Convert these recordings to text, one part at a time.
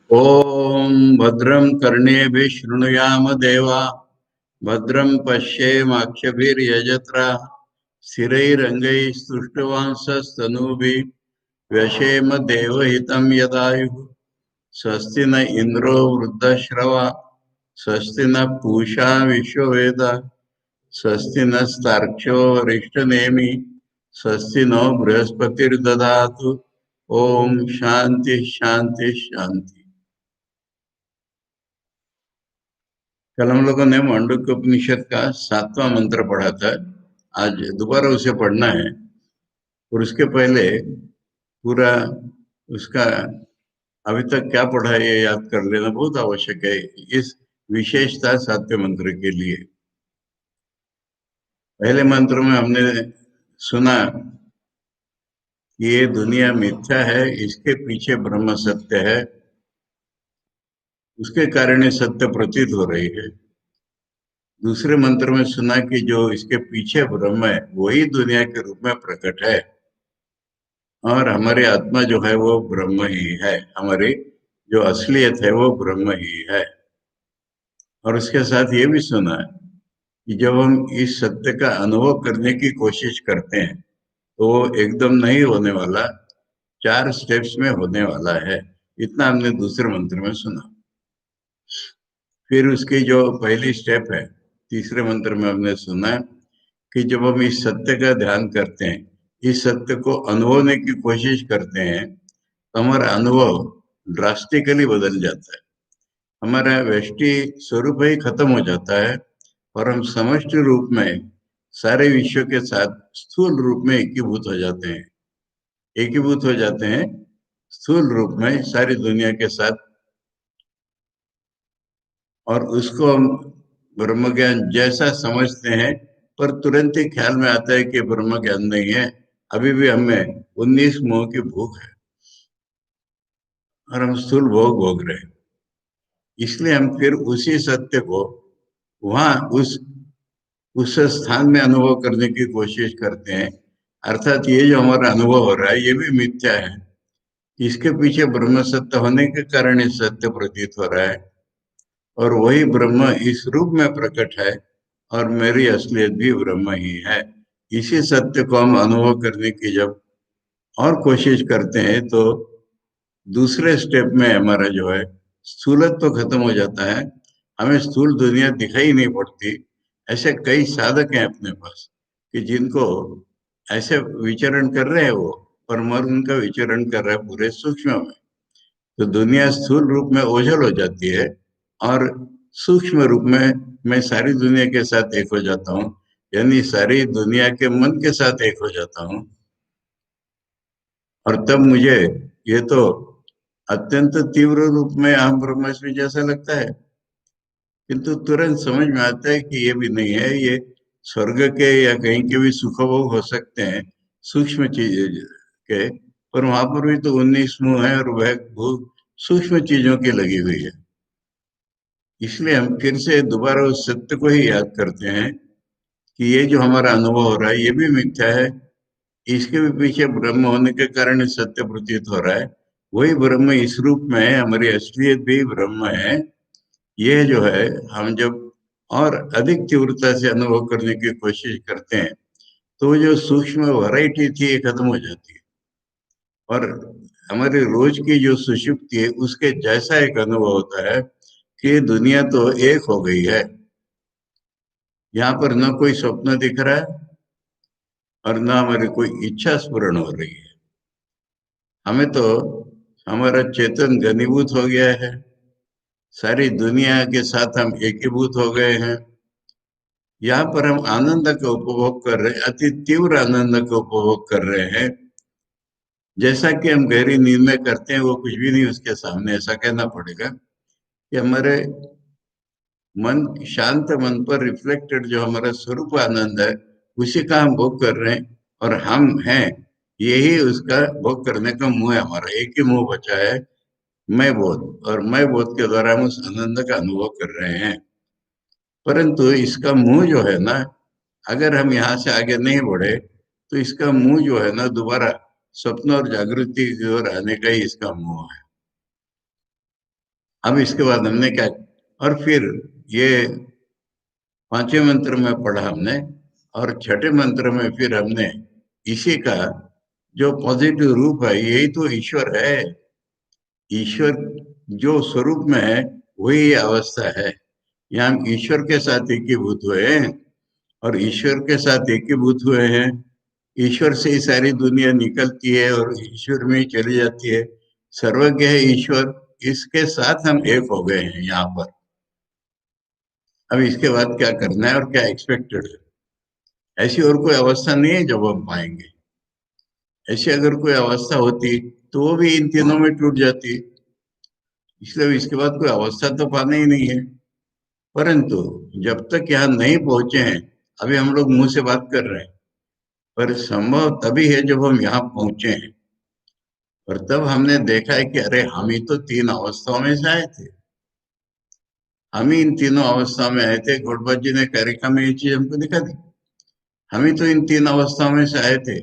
ओम भद्रं कर्णेभिः शृणुयाम देवा भद्रं पश्येमाक्षभिर्यजत्रा स्थिरैरङ्गैः स्तुष्टुवांसस्तनूभिः व्यशेम देवहितं यदायुः स्वस्ति न इन्द्रो वृद्धश्रवा स्वस्ति न पूषा विश्ववेदा स्वस्ति नस्तार्क्ष्यो वरिष्ठनेमि स्वस्ति नो बृहस्पतिर्दधातु। ओम शांति शांति शांति। कल हम लोगों ने मांडुक्य उपनिषद का 7वां मंत्र पढ़ा था। आज दोबारा उसे पढ़ना है और उसके पहले पूरा उसका अभी तक क्या पढ़ा है ये याद कर लेना बहुत आवश्यक है इस विशेषता 7वें मंत्र के लिए। पहले मंत्र में हमने सुना कि ये दुनिया मिथ्या है, इसके पीछे ब्रह्म सत्य है, उसके कारण ये सत्य प्रतीत हो रही है। दूसरे मंत्र में सुना कि जो इसके पीछे ब्रह्म है वही दुनिया के रूप में प्रकट है और हमारी आत्मा जो है वो ब्रह्म ही है, हमारी जो असलियत है वो ब्रह्म ही है। और उसके साथ ये भी सुना है कि जब हम इस सत्य का अनुभव करने की कोशिश करते हैं तो वो एकदम नहीं होने वाला, 4 स्टेप्स में होने वाला है। इतना हमने दूसरे मंत्र में सुना। फिर उसकी जो पहली स्टेप है तीसरे मंत्र में हमने सुना कि जब हम इस सत्य का ध्यान करते हैं, इस सत्य को अनुभवने की कोशिश करते हैं तो हमारा अनुभव ड्रास्टिकली बदल जाता है। हमारा व्यष्टि स्वरूप ही खत्म हो जाता है और हम समष्टि रूप में सारे विश्व के साथ स्थूल रूप में एकीभूत हो जाते हैं। एकीभूत हो जाते हैं स्थूल रूप में सारी दुनिया के साथ। और उसको हम ब्रह्म ज्ञान जैसा समझते हैं, पर तुरंत ही ख्याल में आता है कि ब्रह्म ज्ञान नहीं है, अभी भी हमें 19 मोह की भूख है और हम स्थूल भोग भोग रहे हैं। इसलिए हम फिर उसी सत्य को वहां उस स्थान में अनुभव करने की कोशिश करते हैं। अर्थात ये जो हमारा अनुभव हो रहा है ये भी मिथ्या है, इसके पीछे ब्रह्म सत्य होने के कारण ये सत्य प्रतीत हो रहा है और वही ब्रह्म इस रूप में प्रकट है और मेरी असलियत भी ब्रह्म ही है। इसी सत्य को हम अनुभव करने की जब और कोशिश करते हैं तो दूसरे स्टेप में हमारा जो है स्थूलत्व तो खत्म हो जाता है, हमें स्थूल दुनिया दिखाई नहीं पड़ती। ऐसे कई साधक हैं अपने पास कि जिनको ऐसे विचरण कर रहे हैं वो, पर मन उनका विचरण कर रहा है पूरे सूक्ष्म में। तो दुनिया स्थूल रूप में ओझल हो जाती है और सूक्ष्म रूप में मैं सारी दुनिया के साथ एक हो जाता हूँ, यानी सारी दुनिया के मन के साथ एक हो जाता हूँ। और तब मुझे ये तो अत्यंत तीव्र रूप में अहम ब्रह्मास्मि जैसा लगता है, किंतु तुरंत समझ में आता है कि ये भी नहीं है, ये स्वर्ग के या कहीं के भी सुखभोग हो सकते हैं सूक्ष्म चीज के, पर वहां पर भी तो 19 मुंह है और वह भूख सूक्ष्म चीजों की लगी हुई है। इसलिए हम फिर से दोबारा उस सत्य को ही याद करते हैं कि ये जो हमारा अनुभव हो रहा है ये भी मिथ्या है, इसके भी पीछे ब्रह्म होने के कारण सत्य प्रतीत हो रहा है। वही ब्रह्म इस रूप में है, हमारी असलियत भी ब्रह्म है। ये जो है हम जब और अधिक तीव्रता से अनुभव करने की कोशिश करते हैं तो जो सूक्ष्म वैरायटी थी ये खत्म हो जाती है और हमारी रोज की जो सुषुप्ति है उसके जैसा एक अनुभव होता है कि दुनिया तो एक हो गई है। यहाँ पर न कोई स्वप्न दिख रहा है और न हमारी कोई इच्छा स्फुरण हो रही है। हमें तो हमारा चेतन घनीभूत हो गया है, सारी दुनिया के साथ हम एकीभूत हो गए हैं। यहाँ पर हम आनंद का उपभोग कर रहे हैं, अति तीव्र आनंद का उपभोग कर रहे हैं। जैसा कि हम गहरी नींद में करते हैं वो कुछ भी नहीं उसके सामने, ऐसा कहना पड़ेगा कि हमारे मन, शांत मन पर रिफ्लेक्टेड जो हमारा स्वरूप आनंद है उसी का हम भोग कर रहे हैं और हम हैं यही उसका भोग करने का मुंह है। हमारा एक ही मुंह बचा है, मैं बोध, और मैं बोध के द्वारा हम उस आनंद का अनुभव कर रहे हैं। परंतु इसका मुंह जो है ना, अगर हम यहाँ से आगे नहीं बढ़े तो इसका मुंह जो है ना दोबारा स्वप्न और जागृति की ओर आने का ही इसका मुंह है। अब इसके बाद हमने क्या, और फिर ये पांचवें मंत्र में पढ़ा हमने, और छठे मंत्र में फिर हमने इसी का जो पॉजिटिव रूप है, यही तो ईश्वर है। ईश्वर जो स्वरूप में है वही ये अवस्था है। यहाँ हम ईश्वर के साथ एकीभूत हुए हैं, और ईश्वर के साथ एकीभूत हुए हैं। ईश्वर से ही सारी दुनिया निकलती है और ईश्वर में ही चली जाती है। सर्वज्ञ है ईश्वर, इसके साथ हम एक हो गए हैं यहाँ पर। अब इसके बाद क्या करना है और क्या एक्सपेक्टेड है, ऐसी और कोई अवस्था नहीं है जब हम पाएंगे। ऐसी अगर कोई अवस्था होती तो वो भी इन तीनों में टूट जाती। इसलिए इसके बाद कोई अवस्था तो पाना ही नहीं है। परंतु जब तक यहाँ नहीं पहुंचे हैं, अभी हम लोग मुंह से बात कर रहे हैं, पर संभव तभी है जब हम यहाँ पहुंचे हैं। और तब हमने देखा है कि अरे हम ही तो तीन अवस्थाओं में से आए थे। हम ही इन तीनों अवस्थाओं में आए थे। गौड़पाद जी ने कारिका में ये चीज हमको दिखा दी। हम ही तो इन तीन अवस्थाओं में से आए थे।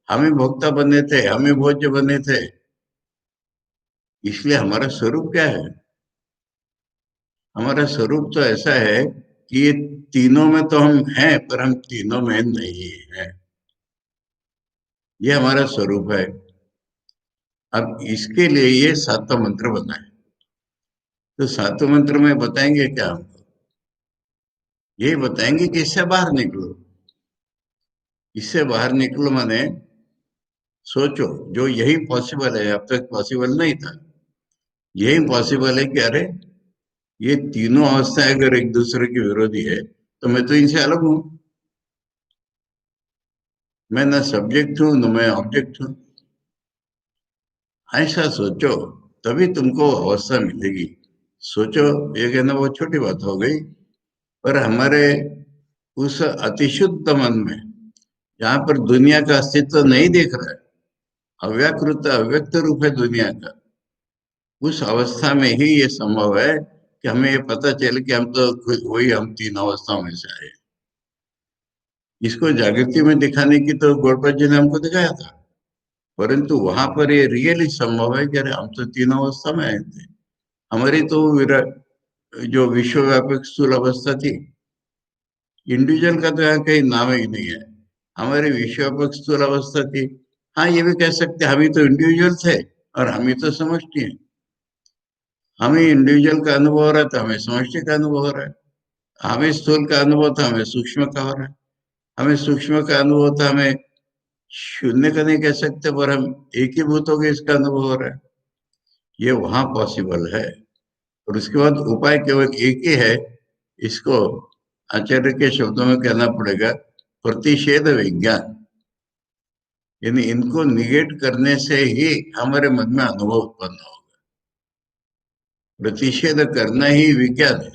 हम ही भोक्ता बने थे, हम ही भोज्य बने थे। इसलिए हमारा स्वरूप क्या है? हमारा स्वरूप तो ऐसा है कि ये तीनों में तो हम हैं, पर हम तीनों में नहीं हैं। ये हमारा स्वरूप है। अब इसके लिए ये सातवां मंत्र बना है। तो सातवें मंत्र में बताएंगे क्या हमको? यही बताएंगे कि इससे बाहर निकलो। इससे बाहर निकलो माने सोचो, जो यही पॉसिबल है, अब तक पॉसिबल नहीं था। यही पॉसिबल है कि अरे ये तीनों अवस्थाएं अगर एक दूसरे की विरोधी है तो मैं तो इनसे अलग हूं। मैं ना सब्जेक्ट हूं न मैं ऑब्जेक्ट हूं। ऐसा सोचो, तभी तुमको अवस्था मिलेगी। सोचो, ये कहना बहुत छोटी बात हो गई, पर हमारे उस अतिशुद्ध मन में, जहां पर दुनिया का अस्तित्व नहीं दिख रहा है, अव्याकृत अव्यक्त रूप है दुनिया का, उस अवस्था में ही ये संभव है कि हमें ये पता चले कि हम तो वही, हम तीन अवस्थाओं में से आए। इसको जागृति में दिखाने की तो गौड़पाद जी ने हमको दिखाया था, परंतु वहां पर ये रियली संभव है कि अरे हम तो तीन अवस्था में आए थे। हमारी तो जो विश्वव्यापक स्थूल अवस्था थी, इंडिविजुअल का तो यहाँ कहीं नाम ही नहीं है। हमारी विश्वव्यापक स्थूल अवस्था थी। हाँ, ये भी कह सकते हैं हम ही तो इंडिविजुअल थे और हम ही तो समष्टि हैं। हमें इंडिविजुअल का अनुभव हो रहा था, हमें समष्टि का अनुभव हो रहा है। हमें स्थूल का अनुभव था, हमें सूक्ष्म का हो रहा है। हमें सूक्ष्म का अनुभव था, हमें शून्य का नहीं कह सकते, पर हम एक ही भूत हो गए इसका अनुभव हो रहा है। ये वहां पॉसिबल है। और उसके बाद उपाय केवल एक ही है। इसको आचार्य के शब्दों में कहना पड़ेगा, प्रतिषेध विज्ञान। यानी इनको निगेट करने से ही हमारे मन में अनुभव उत्पन्न होगा। प्रतिषेध करना ही विज्ञान है।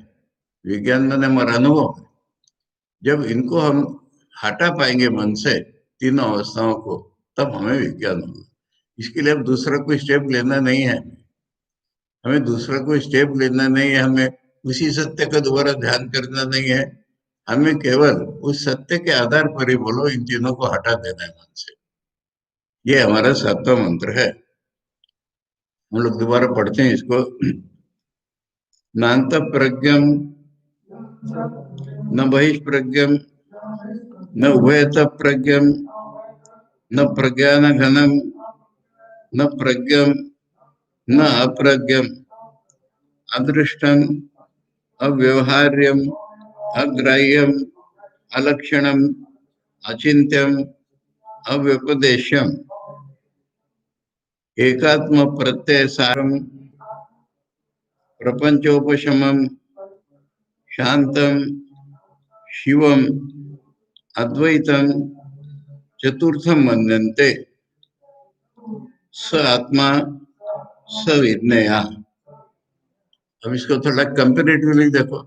विज्ञान माने हमारा अनुभव है। जब इनको हम हटा पाएंगे मन से, तीनों अवस्थाओं को, तब हमें विज्ञान होगा। इसके लिए अब दूसरा कोई स्टेप लेना नहीं है। हमें दूसरा कोई स्टेप लेना नहीं है। हमें उसी सत्य का दोबारा ध्यान करना नहीं है। हमें केवल उस सत्य के आधार पर ही, बोलो, इन तीनों को हटा देना है मन से। ये हमारा सातवां मंत्र है। हम लोग दोबारा पढ़ते हैं इसको। नान्त प्रज्ञम न बहिष्प्रज्ञम न उभयत प्रज्ञम न प्रज्ञान घनम न प्रज्ञम न अप्रज्ञम अदृष्टम अव्यवहार्यम अग्राह्यम अलक्षणम अचिंत्यम अव्यपदेश्यम एकात्म प्रत्यय सारम प्रपंचोपशमम शांतम शिवम अद्वैतम चतुर्थम मन्यन्ते स आत्मा स विज्ञेया। अब इसको थोड़ा कंपेरेटिवली देखो।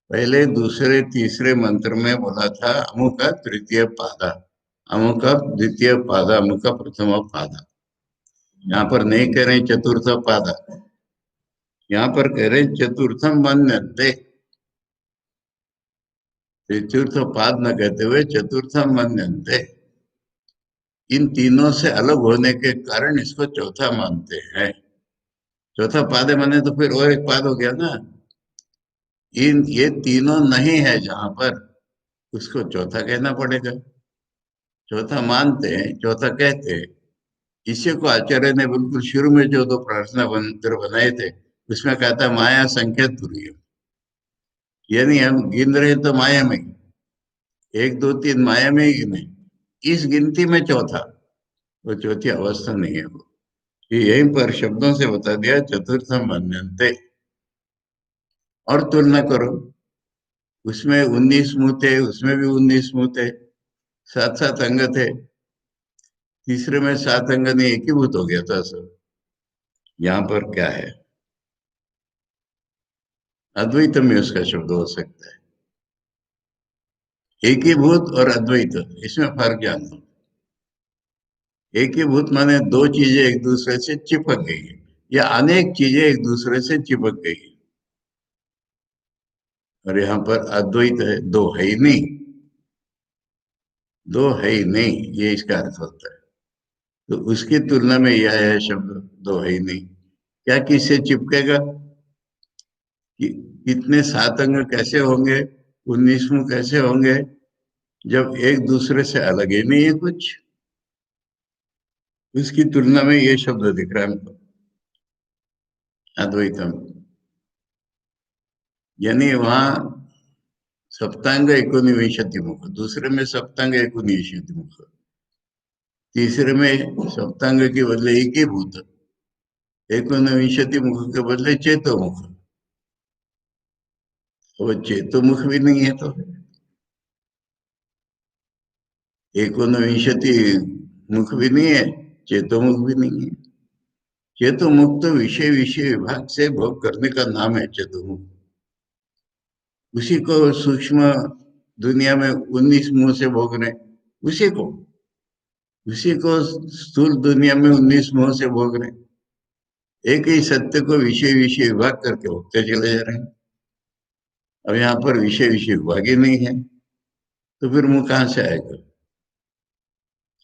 पहले दूसरे तीसरे मंत्र में बोला था अमुक तृतीय पादा, अमुक द्वितीय पादा, अमुक प्रथम पादा। यहाँ पर नहीं कह रहे चतुर्थ पादा, यहाँ पर कह रहे चतुर्थम मन्यन्ते। चतुर्थ पाद न कहते हुए चतुर्थम मन्यन्ते। इन तीनों से अलग होने के कारण इसको चौथा मानते हैं। चौथा पाद है माने तो फिर और एक पाद हो गया ना। इन ये तीनों नहीं है जहां पर, उसको चौथा कहना पड़ेगा। चौथा मानते हैं, चौथा कहते हैं। इसी को आचार्य ने बिल्कुल शुरू में जो दो प्रार्थना मंत्र बनाए थे, उसमें कहा था माया संख्या तुरीय। यानी हम गिन रहे तो माया में एक दो तीन माया में ही गिने, इस गिनती में चौथा, वो चौथी अवस्था नहीं है वो। ये यहीं पर शब्दों से बता दिया, चतुर्थम मन्यन्ते। और तुलना करो, उसमें 19 मुंह थे, उसमें भी 19 मुंह थे, सात सात अंग थे। तीसरे में सात अंग नहीं, एकीभूत हो गया था सब। यहाँ पर क्या है? अद्वैत में उसका शब्द हो सकता है। एकीभूत और अद्वैत, इसमें फर्क जान लो। एकीभूत माने दो चीजें एक दूसरे से चिपक गई है, या अनेक चीजें एक दूसरे से चिपक गई है। और यहाँ पर अद्वैत है, दो है ही नहीं। दो है ही नहीं, ये इसका अर्थ होता है। तो उसकी तुलना में यह है शब्द, दो है ही नहीं। क्या किससे चिपकेगा? कि कितने सात अंग कैसे होंगे, 19 मुंह कैसे होंगे, जब एक दूसरे से अलग ही नहीं है कुछ। उसकी तुलना में ये शब्द दिख रहा है हमको, अद्वैतम। यानी वहां सप्तांग एकोनविंशति मुख, दूसरे में सप्तांग एकोनविंशति मुख, तीसरे में सप्तांग के बदले एक ही भूत, एकोनविंशति मुख के बदले चेतो मुख। वो चेतो मुख भी नहीं है तो एकोनविंशति मुख भी नहीं है, चेतो मुख भी नहीं है। चेतो मुख तो विषय विषय विभाग से भोग करने का नाम है, चेतो मुख। उसी को सूक्ष्म दुनिया में 19 मुंह से भोग रहे, उसी को, उसी को स्थूल दुनिया में 19 मुंह से भोग रहे। एक ही सत्य को विषय विषय विभाग करके भोगते चले जा रहे हैं। अब यहाँ पर विषय विषय विभाग ही नहीं है, तो फिर मुंह कहाँ से आएगा?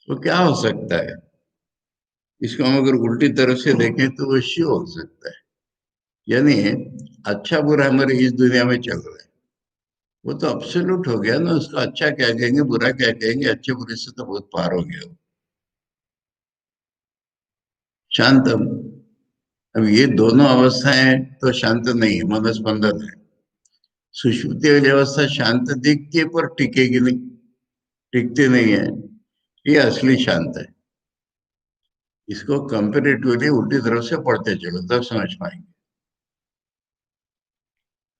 तो क्या हो सकता है? इसको हम अगर उल्टी तरफ से देखें तो वो शिव हो सकता है। यानी अच्छा बुरा हमारे इस दुनिया में चल रहा है, वो तो अब्सोल्यूट हो गया ना। उसको अच्छा क्या कहेंगे, बुरा क्या कहेंगे? अच्छे बुरे से तो बहुत पार हो गया वो। शांतम। अब ये दोनों अवस्थाएं तो शांत नहीं है, मनस्पंदन है। सुषुप्ति वाली अवस्था शांत दिखती है पर टिकेगी नहीं, टिकती नहीं है। ये असली शांत है। इसको कंपेरेटिवली उल्टी तरफ से पढ़ते चलो तब समझ पाएंगे।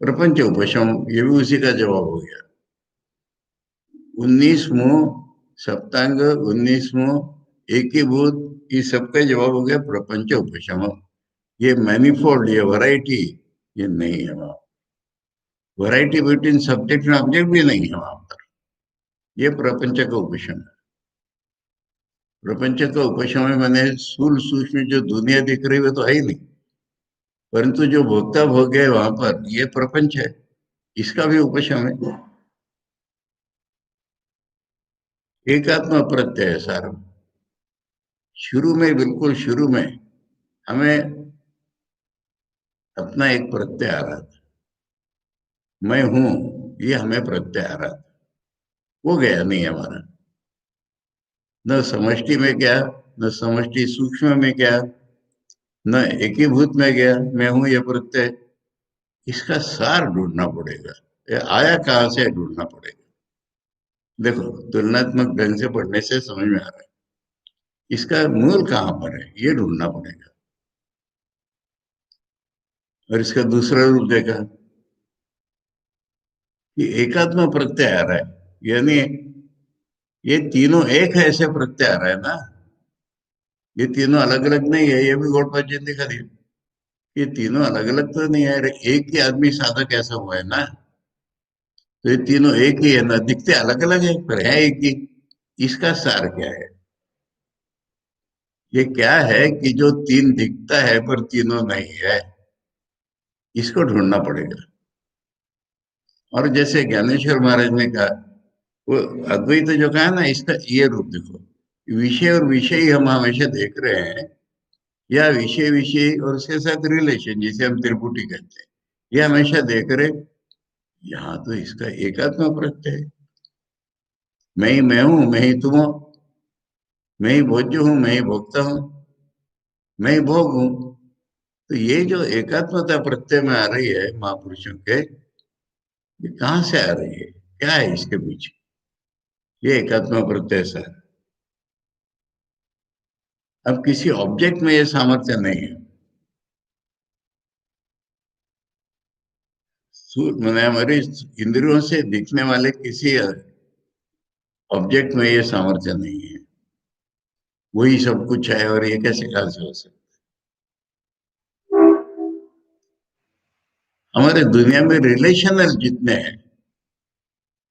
प्रपंच उपशम, ये भी उसी का जवाब हो गया। 19 मुंह, सप्तांग, 19 मुंह, एक ही भूत, ये सबका जवाब हो गया प्रपंच उपशम। ये मैनिफोल्ड, ये वैरायटी, ये नहीं है वहां। Variety between subject and object भी नहीं है वहां पर। ये प्रपंच का उपशम है। प्रपंच का उपशम है मैंने स्थूल सूक्ष्म जो दुनिया दिख रही है वो तो है ही नहीं, परंतु जो भोक्ता भोग है वहां पर, ये प्रपंच है, इसका भी उपशम है। एकात्म प्रत्यय है सारा। शुरू में, बिल्कुल शुरू में हमें अपना एक प्रत्यय आ रहा था, मैं हूं, ये हमें प्रत्यय आ रहा था। वो गया नहीं हमारा। न समष्टि में गया, न समष्टि सूक्ष्म में गया, न एकीभूत में गया, मैं हूं ये प्रत्यय। इसका सार ढूंढना पड़ेगा, ये आया कहाँ से ढूंढना पड़ेगा। देखो, तुलनात्मक ढंग से पढ़ने से समझ में आ रहा है इसका मूल कहाँ पर है, ये ढूंढना पड़ेगा। और इसका दूसरा रूप देखा कि एकात्म प्रत्यय आ रहा है, यानी ये तीनों एक है ऐसे प्रत्यय आ रहा है ना। ये तीनों अलग अलग नहीं है, ये भी गौड़पाद जी ने दिखा दिया। ये तीनों अलग अलग तो नहीं है, एक ही आदमी साधक ऐसा हुआ है ना। तो ये तीनों एक ही है ना, दिखते अलग अलग है पर है एक ही। इसका सार क्या है? ये क्या है कि जो तीन दिखता है पर तीनों नहीं है, इसको ढूंढना पड़ेगा। और जैसे ज्ञानेश्वर महाराज ने कहा, वो अद्वैत जो कहा ना, इसका ये रूप देखो। विषय और विषय हम हमेशा देख रहे हैं, या विषय विषय और उसके साथ रिलेशन, जिसे हम त्रिपुटी कहते हैं, ये हमेशा देख रहे। यहाँ तो इसका एकात्म प्रत्यय है। मैं ही मैं हूं, मैं ही तुम हो, मैं ही भोज्य हूं, मैं ही भोक्ता हूं, मैं ही भोग हूं। तो ये जो एकात्मता प्रत्यय में आ रही है महापुरुषों के, ये कहाँ से आ रही है, क्या है इसके पीछे? ये एकात्म प्रत्यय से है। अब किसी ऑब्जेक्ट में ये सामर्थ्य नहीं है। मैंने हमारी इंद्रियों से दिखने वाले किसी ऑब्जेक्ट में ये सामर्थ्य नहीं है। वही सब कुछ है, और ये कैसे काल से हो सकता है? हमारे दुनिया में रिलेशनल जितने हैं,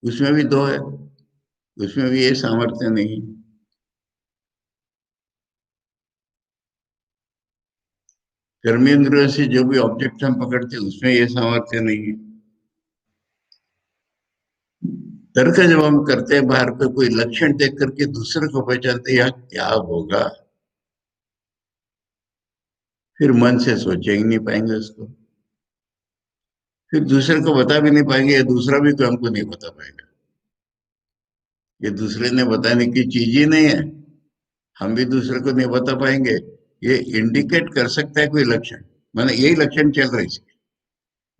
उसमें भी दो है, उसमें भी ये सामर्थ्य नहीं। कर्मेंद्रियों से जो भी ऑब्जेक्ट हम पकड़ते हैं, उसमें ये सामर्थ्य नहीं है। तर्क जब हम करते हैं, बाहर पे कोई लक्षण देख करके दूसरे को पहचानते हैं, यार क्या होगा, फिर मन से सोचे ही नहीं पाएंगे उसको, फिर दूसरे को बता भी नहीं पाएंगे, या दूसरा भी कोई हमको नहीं बता पाएगा। ये दूसरे ने बताने की चीज ही नहीं है, हम भी दूसरे को नहीं बता पाएंगे। ये इंडिकेट कर सकता है कोई लक्षण, माने यही लक्षण चल रहा है इसके,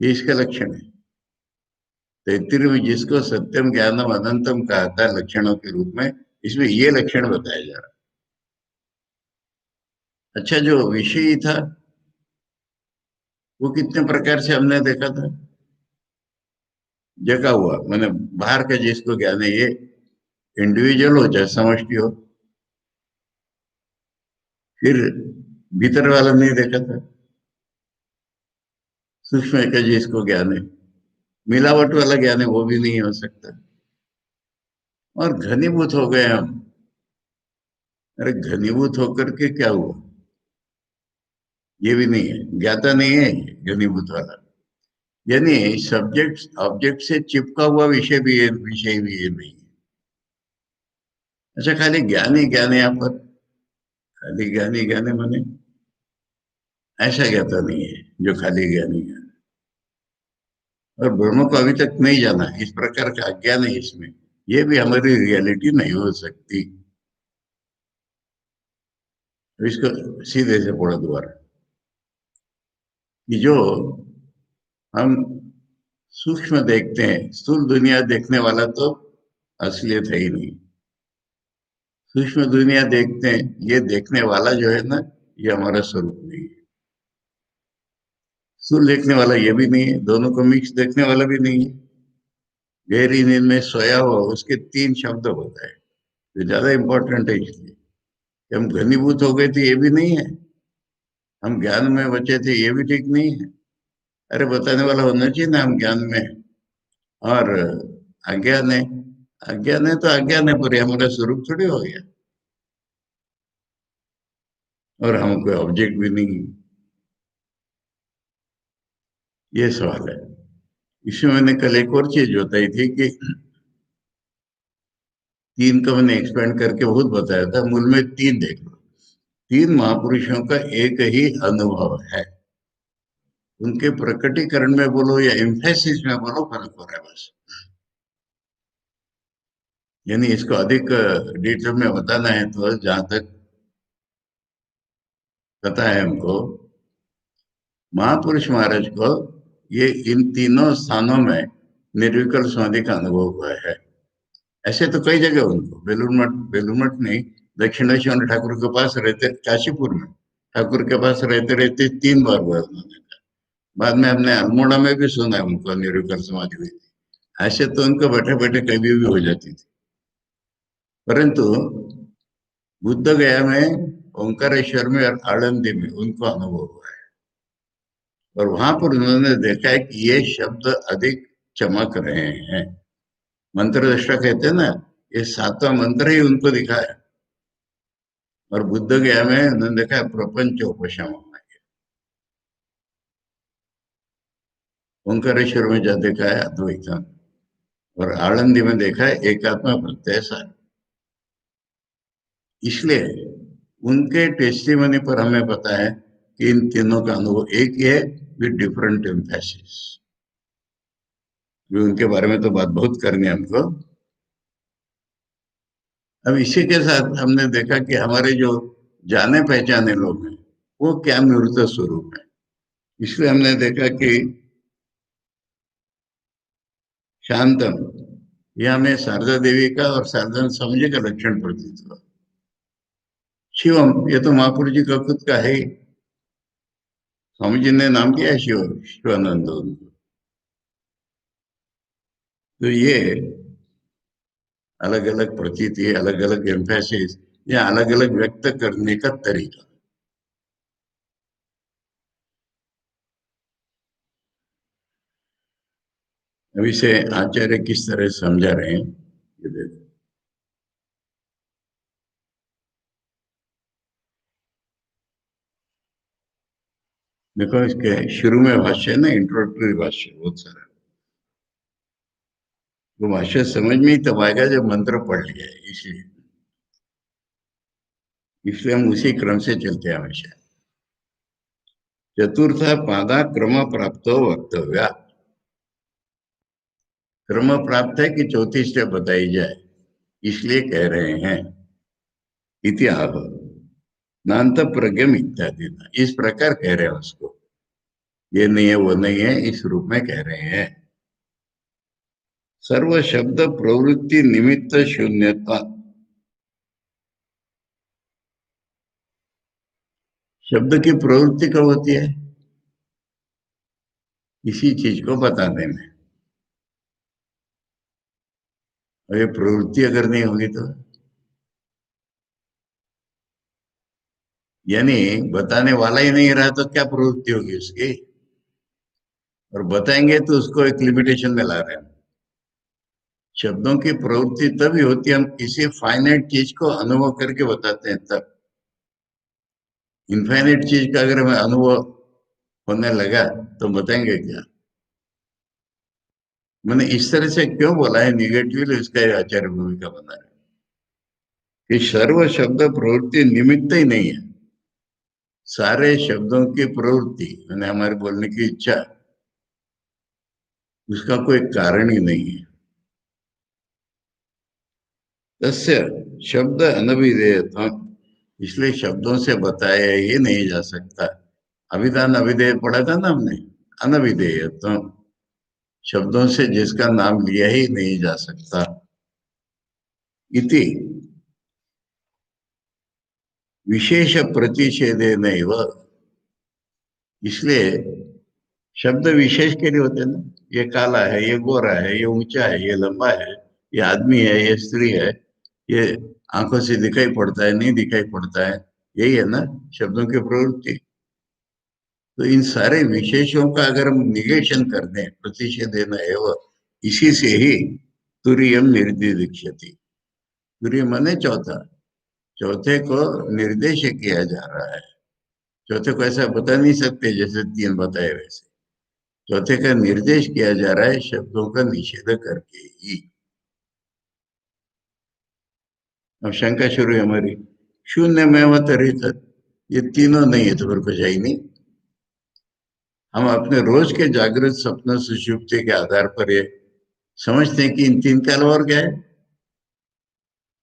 ये इसका लक्षण है। तैत्तिरीय में जिसको सत्यम ज्ञानम अनंतम कहा था लक्षणों के रूप में, इसमें ये लक्षण बताया जा रहा है। अच्छा, जो विषय था वो कितने प्रकार से हमने देखा था, जगा हुआ, मैंने बाहर का जिसको ज्ञान है, ये इंडिविजुअल हो चाहे समष्टि हो। फिर भीतर वाला नहीं देखा था, सूक्ष्म का जिसको ज्ञान है, मिलावट वाला ज्ञान है, वो भी नहीं हो सकता। और घनीभूत हो गए हम। अरे घनीभूत होकर के क्या हुआ? ये भी नहीं है, ज्ञाता नहीं है ये घनीभूत वाला। यानी सब्जेक्ट ऑब्जेक्ट से चिपका हुआ विषय भी है, विषय भी ये नहीं है। अच्छा, खाली ज्ञान है यहाँ पर, खाली ज्ञान है माने ऐसा ज्ञाता नहीं है जो खाली ज्ञान है। और ब्रह्म को अभी तक नहीं जाना, इस प्रकार का अज्ञान है इसमें, ये भी हमारी रियलिटी नहीं हो सकती। तो इसको सीधे से पढ़ो दोबारा, कि जो हम सूक्ष्म देखते हैं, स्थूल दुनिया देखने वाला तो असलियत है ही नहीं। सूक्ष्म दुनिया देखते हैं, ये देखने वाला जो है ना, ये हमारा स्वरूप नहीं है। स्थूल देखने वाला ये भी नहीं है, दोनों को मिक्स देखने वाला भी नहीं है। गहरी नींद में सोया हुआ, उसके तीन शब्द होता है, जो ज्यादा इंपॉर्टेंट है, इसलिए कि हम घनीभूत हो गए थे ये भी नहीं है, हम ज्ञान में बचे थे ये भी ठीक नहीं है। अरे बताने वाला होना चाहिए ना, हम ज्ञान में हैं। और अज्ञान है, अज्ञान है तो अज्ञान है, पर ये हमारा स्वरूप थोड़ी हो गया, और हम कोई ऑब्जेक्ट भी नहीं है। ये सवाल है। इसमें मैंने कल एक और चीज बताई थी कि तीन का मैंने एक्सपेंड करके बहुत बताया था, मूल में तीन देख लो। तीन महापुरुषों का एक ही अनुभव है, उनके प्रकटीकरण में बोलो या एम्फेसिस में बोलो, फर्क हो रहा है बस। यानी इसको अधिक डिटेल में बताना है तो जहां तक पता है हमको, महापुरुष महाराज को ये इन तीनों स्थानों में निर्विकल्प समाधि का अनुभव हुआ है। ऐसे तो कई जगह उनको, बेलूर मठ नहीं, दक्षिणेश्वर ठाकुर के पास रहते, काशीपुर में ठाकुर के पास रहते रहते तीन बार हुआ उन्होंने। बाद में हमने अल्मोड़ा में भी सुना है उनको निर्विकल्प समाधि हुई थी। ऐसे तो उनको बैठे बैठे कभी भी हो जाती थी, परंतु बुद्ध गया में, ओंकारेश्वर में और आनंदी में उनको अनुभव हुआ है। और वहां पर उन्होंने देखा है कि ये शब्द अधिक चमक रहे हैं। मंत्र दृष्टा कहते हैं ना, ये सातवां मंत्र ही उनको दिखा है। और बुद्ध गया में उन्होंने देखा है प्रपंच उपशम, ओंकारेश्वर में जा देखा है अद्वैतम, और आनंदी में देखा है एकात्मा प्रत्यय सार। इसलिए उनके टेस्टिमनी पर हमें पता है कि इन तीनों का अनुभव एक ही है, विद डिफरेंट एम्फेसिस। उनके बारे में तो बात बहुत करनी है हमको। अब इसी के साथ हमने देखा कि हमारे जो जाने पहचाने लोग हैं वो क्या मूर्त स्वरूप है। इसलिए हमने देखा कि शांतम, यह हमें शारदा देवी का और शारदा स्वामी जी का लक्षण प्रतीत हुआ। शिवम, ये तो महापुरुष जी का खुद का है ही। स्वामी जी ने नाम दिया है शिवानंद उनको। तो ये अलग अलग प्रतीति, अलग अलग एम्फेसिस या अलग अलग व्यक्त करने का तरीका। अब इसे आचार्य किस तरह समझा रहे हैं ये देखो। देखो इसके शुरू में भाष्य है ना, इंट्रोडक्टरी भाष्य बहुत सारा। वो भाष्य समझ में ही तब आएगा जब मंत्र पढ़ लिया है, इसलिए इसलिए हम उसी क्रम से चलते हैं हमेशा। चतुर्थ पादा क्रम प्राप्त वक्तव्य। क्रम प्राप्त है कि चौथी स्टेप बताई जाए, इसलिए कह रहे हैं इति आह नान्त प्रज्ञम इत्यादि। इस प्रकार कह रहे हैं उसको, ये नहीं है वो नहीं है, इस रूप में कह रहे हैं। सर्व शब्द प्रवृत्ति निमित्त शून्यता। शब्द की प्रवृत्ति कब होती है? किसी चीज को बताने में। और ये प्रवृत्ति अगर नहीं होगी तो, यानी बताने वाला ही नहीं रहा तो क्या प्रवृत्ति होगी उसकी? और बताएंगे तो उसको एक लिमिटेशन में ला रहे हैं। शब्दों की प्रवृत्ति तभी होती है हम किसी फाइनाइट चीज को अनुभव करके बताते हैं तब। इनफाइनाइट चीज का अगर हमें अनुभव होने लगा तो बताएंगे क्या? मैंने इस तरह से क्यों बोला है निगेटिवली, इसका आचार्य भूमिका बना है कि सर्व शब्द प्रवृत्ति निमित्त ही नहीं है। सारे शब्दों की प्रवृत्ति मैंने हमारे बोलने की इच्छा, उसका कोई कारण ही नहीं है। तस्य शब्द अनभिधेयत्व, इसलिए शब्दों से बताया ही नहीं जा सकता। अभिधान अभिधेय पढ़ा था ना हमने। अनभिधेयत्व, शब्दों से जिसका नाम लिया ही नहीं जा सकता। इति विशेष प्रतिषेधे नहीं, इसलिए शब्द विशेष के लिए होते हैं ना। ये काला है, ये गोरा है, ये ऊंचा है, ये लंबा है, ये आदमी है, ये स्त्री है, ये आंखों से दिखाई पड़ता है, नहीं दिखाई पड़ता है, यही है ना शब्दों की प्रवृत्ति। तो इन सारे विशेषों का अगर हम निगेशन कर दें, प्रतिषेध देना है वो, इसी से ही तुरीयम निर्दिदीक्षति। तुरीय माने चौथा, चौथे को निर्देश किया जा रहा है। चौथे को ऐसा बता नहीं सकते जैसे तीन बताए वैसे। चौथे का निर्देश किया जा रहा है शब्दों का निषेध करके ही। अब शंका शुरू है हमारी, शून्य में अवतरित, ये तीनों नहीं है तो फिर कुछ है ही नहीं। हम अपने रोज के जागृत सपन सुषुप्ति के आधार पर ये समझते हैं कि इन तीन का अलावा और क्या है।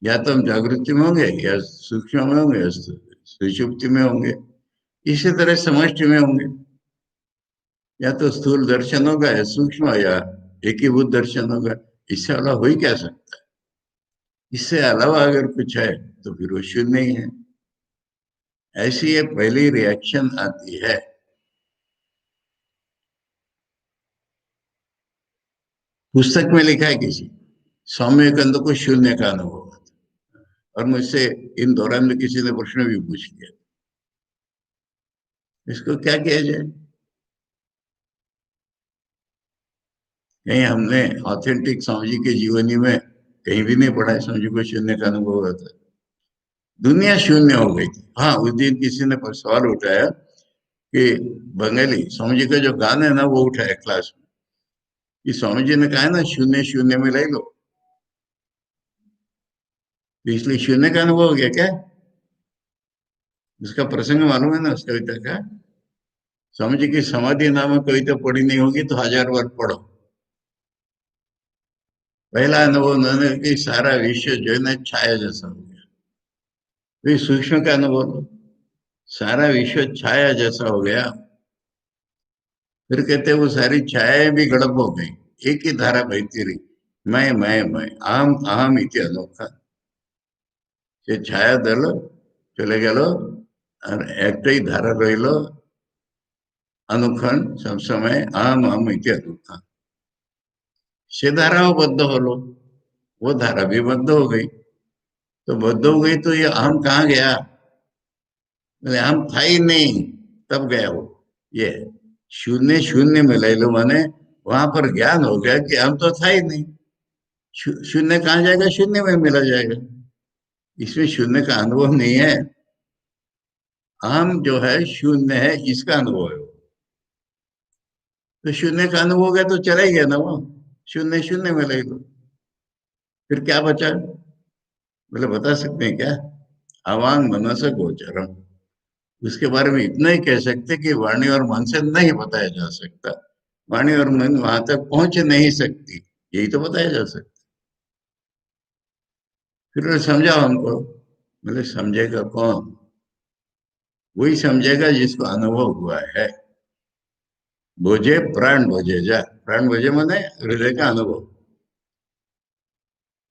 या तो हम जागृति में होंगे, या सूक्ष्म में होंगे, या सुषुप्ति में होंगे, इसी तरह समष्टि में होंगे। या तो स्थूल दर्शन होगा, या सूक्ष्म, या एकीभूत दर्शन होगा। इससे अलावा हो ही क्या सकता है? इससे अलावा अगर कुछ है तो फिर वो शून्य नहीं है। ऐसी ये पहली रिएक्शन आती है। पुस्तक में लिखा है किसी, स्वामी विवेकानंद को शून्य का अनुभव हुआ था। और मुझसे इन दौरान में किसी ने प्रश्न भी पूछ लिया, इसको क्या किया जाए? कहीं हमने ऑथेंटिक स्वामी जी के जीवनी में कहीं भी नहीं पढ़ा है स्वामी जी को शून्य का अनुभव हुआ था। दुनिया शून्य हो गई थी। हाँ, उस दिन किसी ने सवाल उठाया कि बंगाली स्वामी जी का जो गान है ना वो उठाया क्लास में, कि स्वामी जी ने कहा है ना शून्य शून्य में ले लो, तो इसलिए शून्य का अनुभव हो गया क्या? उसका प्रसंग मालूम है ना उस कविता का? स्वामी जी की समाधि नामक कविता पढ़ी नहीं होगी तो 1000 बार पढ़ो। पहला अनुभव उन्होंने कि सारा विश्व जो है ना छाया जैसा हो गया। फिर सूक्ष्म का अनुभव लो, सारा विश्व छाया जैसा हो गया। फिर कहते वो सारी छायाएं भी गड़प हो गई, एक ही धारा बहती रही, मैं अहम अहम इति अनोखा। ये छाया दल चले गेलो और एक ही धारा रहिलो अनुखन सब समय अहम अहम इति अनोखा। से धारा बद्ध हो लो, वो धारा भी बद्ध हो गई। तो बद्ध हो गई तो ये अहम कहाँ गया? बोले अहम था ही नहीं, तब गया वो। ये शून्य शून्य में ले लो, माने वहां पर ज्ञान हो गया कि हम तो था ही नहीं। शून्य कहाँ जाएगा? शून्य में मिला जाएगा। इसमें शून्य का अनुभव नहीं है। हम जो है शून्य है, इसका अनुभव है। तो शून्य का अनुभव हो गया तो चला ही गया ना वो। शून्य शून्य में ले लो, फिर क्या बचा? बोले बता सकते हैं क्या? अवांग मनस गोचरम। उसके बारे में इतना ही कह सकते कि वाणी और मन से नहीं बताया जा सकता। वाणी और मन वहां तक पहुंच नहीं सकती, यही तो बताया जा सकता। फिर वो समझाओ हमको। बोले समझेगा कौन? वही समझेगा जिसको अनुभव हुआ है। बोझे प्राण बोझे जा, प्राण बोझे माने हृदय का अनुभव।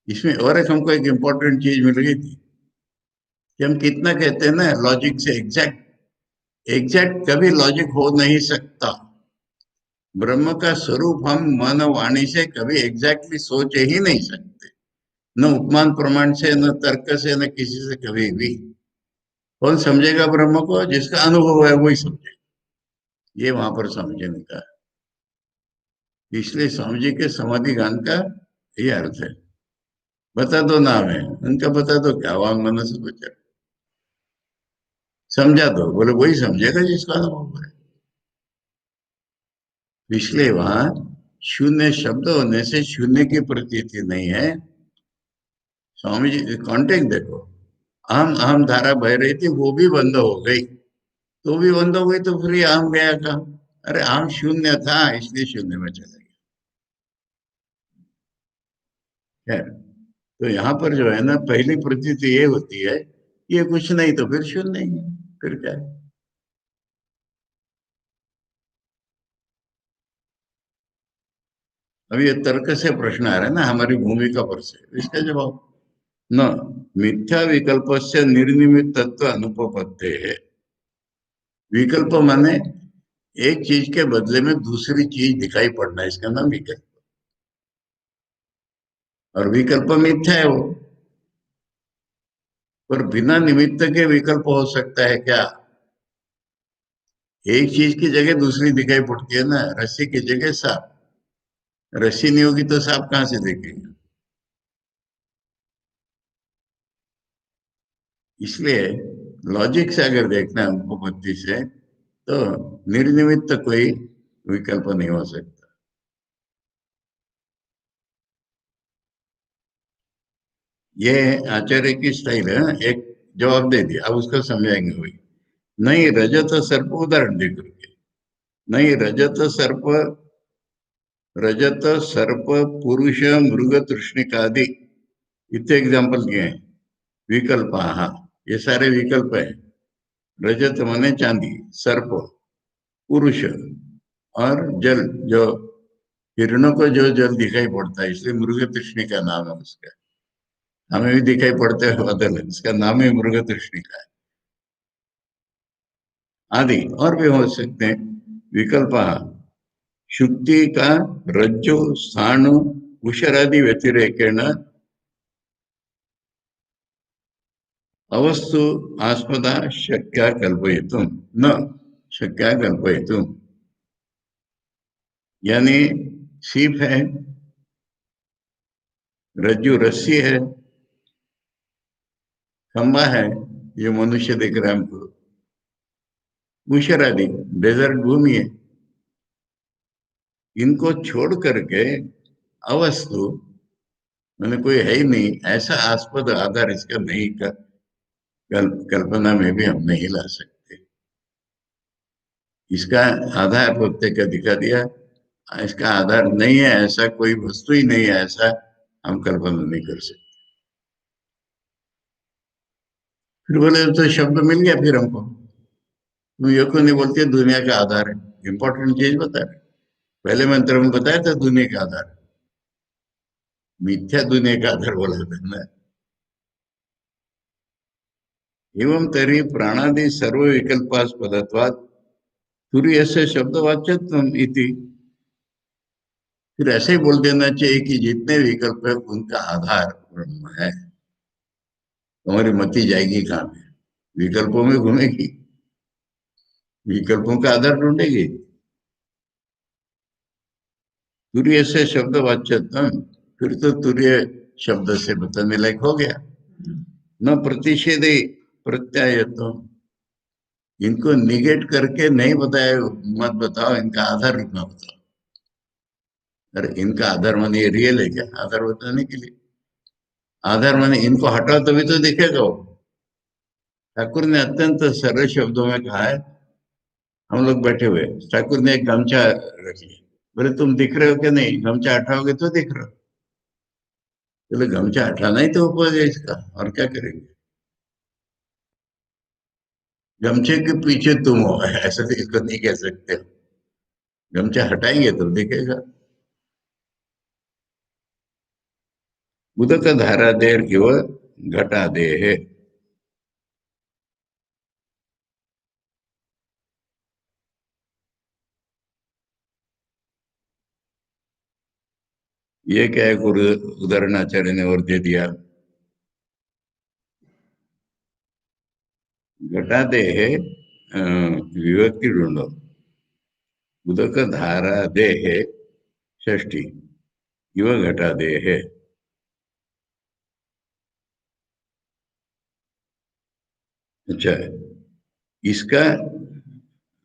इसमें और एक हमको एक इम्पोर्टेंट चीज मिल गई थी कि हम कितना कहते हैं ना लॉजिक से एग्जैक्ट। एग्जैक्ट कभी लॉजिक हो नहीं सकता। ब्रह्म का स्वरूप हम मन वाणी से कभी एग्जैक्टली सोच ही नहीं सकते। न उपमान प्रमाण से, न तर्क से, न किसी से कभी भी। कौन समझेगा ब्रह्म को? जिसका अनुभव है वही समझेगा। ये वहां पर समझने का है। इसलिए स्वामी जी के समाधि गान का ये अर्थ है। बता दो नाम है उनका, बता दो क्या वांग मन से बचा, समझा दो। बोले वही समझेगा जिसका अनुभव है। इसलिए वहां शून्य शब्द होने से शून्य की प्रतीति नहीं है। स्वामी जी कॉन्टेक्ट देखो, आम आम धारा बह रही थी, वो भी बंद हो गई। तो भी बंद हो गई तो फिर ये आम गया कहाँ? अरे आम शून्य था, इसलिए शून्य में चला गया। खैर, तो यहाँ पर जो है ना पहली प्रतीति ये होती है, ये कुछ नहीं तो फिर शून्य ही है। फिर क्या है? अब ये तर्क से प्रश्न आ रहा है ना हमारी भूमिका पर से, इसका जवाब न मिथ्या विकल्प से निर्निमित्तत्व अनुपपत्ति है। विकल्प माने एक चीज के बदले में दूसरी चीज दिखाई पड़ना, इसका नाम विकल्प। और विकल्प मिथ्या है वो। पर बिना निमित्त के विकल्प हो सकता है क्या? एक चीज की जगह दूसरी दिखाई पड़ती है ना, रस्सी की जगह सांप। रस्सी नहीं होगी तो सांप कहाँ से दिखेगा? इसलिए लॉजिक से अगर देखना है हमको बुद्धि से, तो निर्निमित्त कोई विकल्प नहीं हो सकता। ये आचार्य की स्टाइल है ना, एक जवाब दे दिया, अब उसको समझाएंगे वही। नहीं रजत सर्प, उदाहरण दे करके। नहीं रजत सर्प, रजत सर्प पुरुष मृग तृष्णिकादि इतने एग्जाम्पल दिए हैं। विकल्प, हाँ, ये सारे विकल्प है। रजत माने चांदी, सर्प पुरुष, और जल जो हिरणों को जो जल दिखाई पड़ता है, इसलिए मृग तृष्णिका नाम है उसका। हमें भी दिखाई पड़ते हैं बदल, इसका नाम ही मृग तृष्णिका है। आदि और भी हो सकते हैं विकल्प। शुक्ति का रज्जु स्थाणु उषरादि व्यतिरेकेण अवस्तु आस्पदा शक्या कल्पयितुम न शक्या कल्पयितुम। यानी सीप है, रज्जु रस्सी है, खंबा है, ये मनुष्य देख रहा है हमको, उषरादि डेजर्ट भूमि है, इनको छोड़ करके अवस्तु मैंने कोई है ही नहीं, ऐसा आस्पद आधार इसका नहीं का कल्पना में भी हम नहीं ला सकते। इसका आधार प्रत्येक का दिखा दिया। इसका आधार नहीं है, ऐसा कोई वस्तु ही नहीं है, ऐसा हम कल्पना नहीं कर सकते। फिर बोले तो शब्द मिल गया फिर हमको। तुम ये क्यों नहीं बोलते दुनिया का आधार है? इंपॉर्टेंट चीज बता रहे। पहले मंत्र में बताया था दुनिया का आधार, मिथ्या दुनिया का आधार बोला था ना। एवं तरी प्राणादि सर्व विकल्पास्पदत्वात् तुरीयस्य शब्दवाच्यत्वम् इति। फिर ऐसे ही बोल देना चाहिए कि जितने विकल्प है उनका आधार ब्रह्म है। तुम्हारी मति जाएगी कहाँ पे? विकल्पों में घूमेगी, विकल्पों का आधार ढूंढेगी। तुरीय से शब्द वाच्यत्म, फिर तो तुरीय शब्द से बताने लायक हो गया। न प्रतिषेधे प्रत्यायत्व, इनको निगेट करके नहीं बताए, मत बताओ इनका आधार रुकना बताओ। अरे इनका आधार माने ये रियल है क्या? आधार बताने के लिए आधार माने इनको हटाओ तभी तो दिखेगा वो। ठाकुर ने अत्यंत सरल शब्दों में कहा है। हम लोग बैठे हुए, ठाकुर ने एक गमछा रख लिया, बोले तुम दिख रहे हो क्या? नहीं, गमछा हटाओगे तो दिख रहे हो। बोले गमछा हटाना ही तो ऊपर है इसका, और क्या करेंगे? गमछे के पीछे तुम हो, ऐसा तो इसको नहीं कह सकते हो। गमछा हटाएंगे तो दिखेगा। उदक धारा देर की वह घटा दे है। ये क्या है? गुरु उदाहरणाचार्य ने और दे दिया। घटा दे है, विभक्ति ढूंढो। उदक धारा दे है, षष्ठी, युव घटा दे है। अच्छा, इसका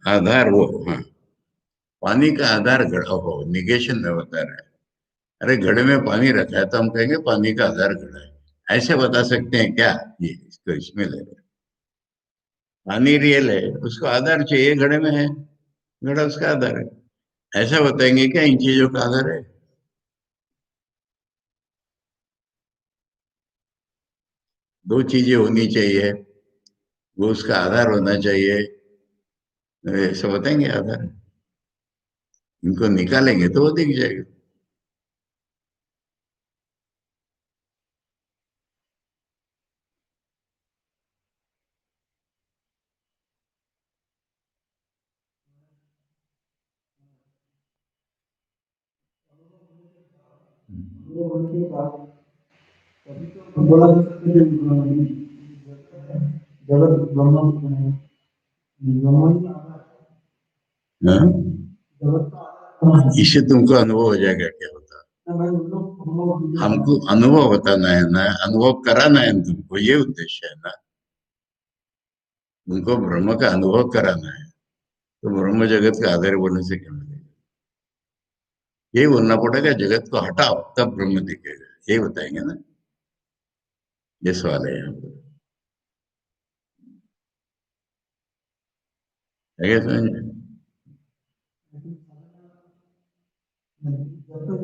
आधार वो, हाँ, पानी का आधार घड़ा हो, निगेशन में बता रहा है। अरे घड़े में पानी रखा है तो हम कहेंगे पानी का आधार घड़ा है, ऐसे बता सकते हैं क्या? ये इसको इसमें ले रहे। पानी रियल है, उसको आधार चाहिए, घड़े में है, घड़ा उसका आधार है। ऐसा बताएंगे क्या इन चीजों का आधार है? दो चीजें होनी चाहिए, वो उसका आधार होना चाहिए, ऐसा बताएंगे आधार है? इनको निकालेंगे तो वो दिख जाएगा। वो उनके पास तभी तो बोला जा सकता है जगत ब्रह्म ब्रह्म ही हाँ? जगत का आधार इससे तुमको अनुभव हो जाएगा क्या होता। है। भाई उन लोग हम लोग हमको अनुभव बताना है ना, अनुभव कराना है तुमको, ये उद्देश्य है ना। तुमको ब्रह्म का अनुभव कराना है, तो ब्रह्म जगत का आधार बोलने से क्या मिलेगा? यही बोलना पड़ेगा, जगत को हटाओ तब ब्रह्म दिखेगा, यही बताएंगे ना। ये सवाल है यहाँ पर। है क्या समझ में? जब तक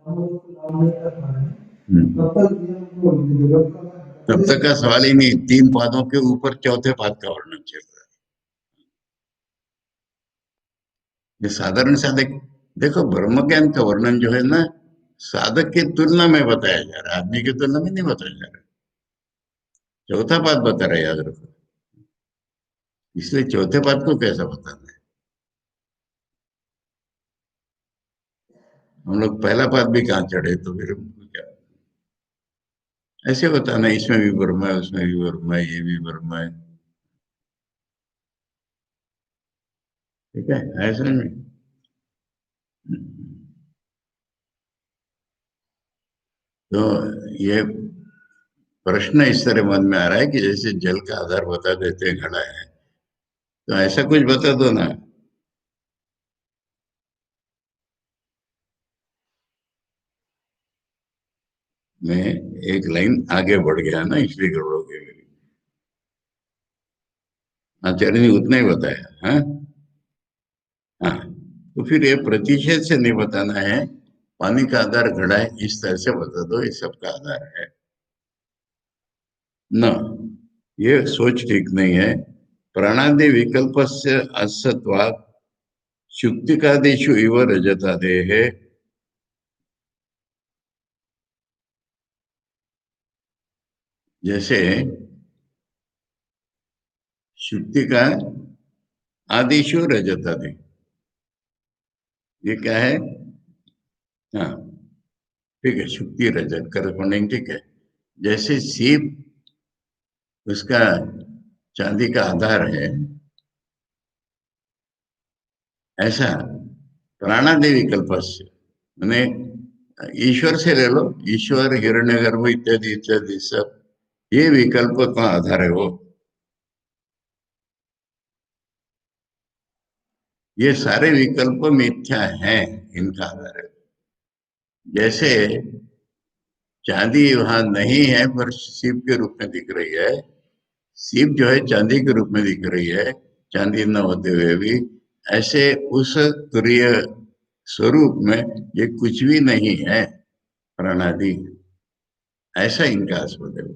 हम ब्रह्म को लाभ नहीं कर पा रहे हैं हम्म। तब तक ये हमको जगत का तब तक का सवाल ही नहीं, तीन पादों के ऊपर चौथे पाद का वर्णन चल रहा है। ये साधारण साधक, देखो ब्रह्म ज्ञान का वर्णन जो है ना, साधक की तुलना में बताया जा रहा है, आदमी की तुलना में नहीं बताया जा रहा है। चौथा पाद बता रहा है, याद रखो। इसलिए चौथे पाद को कैसा बताना है? हम लोग पहला पाद भी कहाँ चढ़े, तो फिर हमको क्या? ऐसे बताना इसमें भी ब्रह्म है, उसमें भी ब्रह्म है, ये भी ब्रह्म है। ठीक है, ऐसे में। तो ये प्रश्न इस तरह मन में आ रहा है कि जैसे जल का आधार बता देते हैं घड़ा है, तो ऐसा कुछ बता दो ना। मैं एक लाइन आगे बढ़ गया ना, इसलिए गड़बड़ हो गई मेरी। आचार्य ने उतना ही बताया। हाँ, हाँ, तो फिर ये प्रतिषेध से नहीं बताना है, पानी का आधार घड़ा है इस तरह से बता दो, ये सबका आधार है न। ये सोच ठीक नहीं है। प्राणादि विकल्प से असत्वात् शुक्तिकादिषु इव रजतादेः। जैसे शुक्ति का आदिशु रजतादि, ये क्या है? हाँ, ठीक है, शुक्ति रजत करस्पॉन्डिंग, ठीक है। जैसे सीप उसका चांदी का आधार है, ऐसा प्राणादि विकल्प से मैंने ईश्वर से ले लो, ईश्वर हिरण्यगर्भ इत्यादि इत्यादि सब, ये विकल्प का आधार है वो। ये सारे विकल्प मिथ्या हैं, इनका आधार है। जैसे चांदी वहां नहीं है पर शिव के रूप में दिख रही है, शिव जो है चांदी के रूप में दिख रही है, चांदी न होते हुए भी, ऐसे उस तुरीय स्वरूप में ये कुछ भी नहीं है प्रणादि, ऐसा इनका आस्पद है।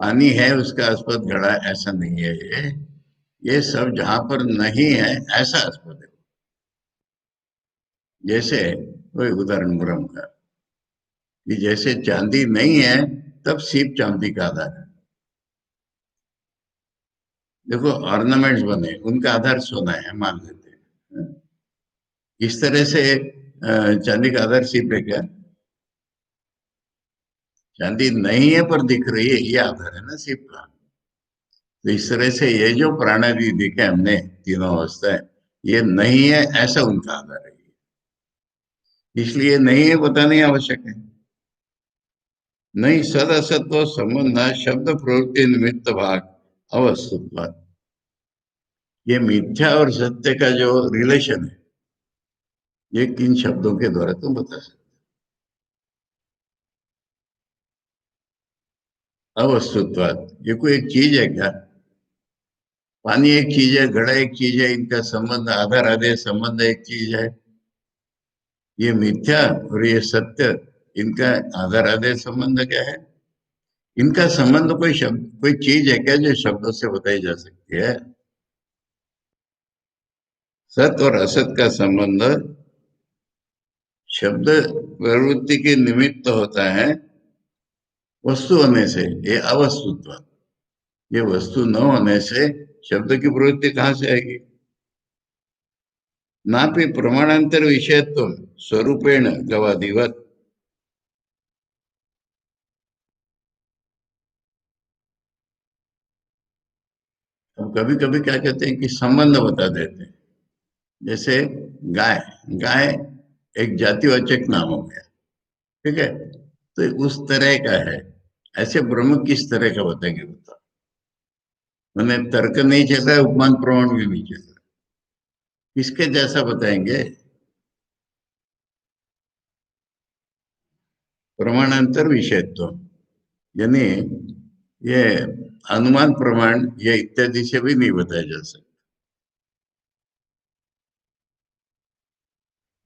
पानी है उसका आस्पद घड़ा, ऐसा नहीं है ये सब जहां पर नहीं है ऐसा आस्पद है। जैसे कोई उदाहरण ब्रह्म का, कि जैसे चांदी नहीं है तब सीप चांदी का आधार है। देखो ऑर्नामेंट्स बने, उनका आधार सोना है मान लेते हैं, इस तरह से चांदी का आधार सीप है क्या? चांदी नहीं है पर दिख रही है, ये आधार है ना सीप का। तो इस तरह से ये जो प्राणादि दिखे हमने तीनों अवस्थाएं, ये नहीं है ऐसा उनका आधार है, इसलिए नहीं है बताना आवश्यक है। नहीं, सद असत्व संबंध शब्द प्रवृत्ति निमित्त भाग अवस्तुत्व, ये मिथ्या और सत्य का जो रिलेशन है, ये किन शब्दों के द्वारा तुम बता सकते हो? अवस्तुत्व, ये कोई एक चीज है क्या? पानी एक चीज है, घड़ा एक चीज है, इनका संबंध आधार आधे संबंध एक चीज है। ये मिथ्या और ये सत्य, इनका आधार आधे संबंध क्या है? इनका संबंध कोई शब्द कोई चीज है क्या जो शब्दों से बताई जा सकती है? सत और असत का संबंध शब्द प्रवृत्ति के निमित्त होता है, वस्तु होने से ये अवस्तुत्व, ये वस्तु न होने से शब्द की प्रवृत्ति कहां से आएगी? नापि प्रमाणांतर विषयत्व स्वरूपेण गवादिवत। हम कभी कभी क्या कहते हैं कि संबंध बता देते हैं। जैसे गाय, गाय एक जातिवाचक नाम हो गया, ठीक है, तो उस तरह का है। ऐसे ब्रह्म किस तरह का बताएंगे बताओ? मैंने तर्क नहीं चल रहा है, उपमान प्रमाण भी नहीं चल रहा, किसके जैसा बताएंगे? प्रमाणांतर विषयत्व, यानी ये अनुमान प्रमाण या इत्यादि से भी नहीं बताया जा सकता।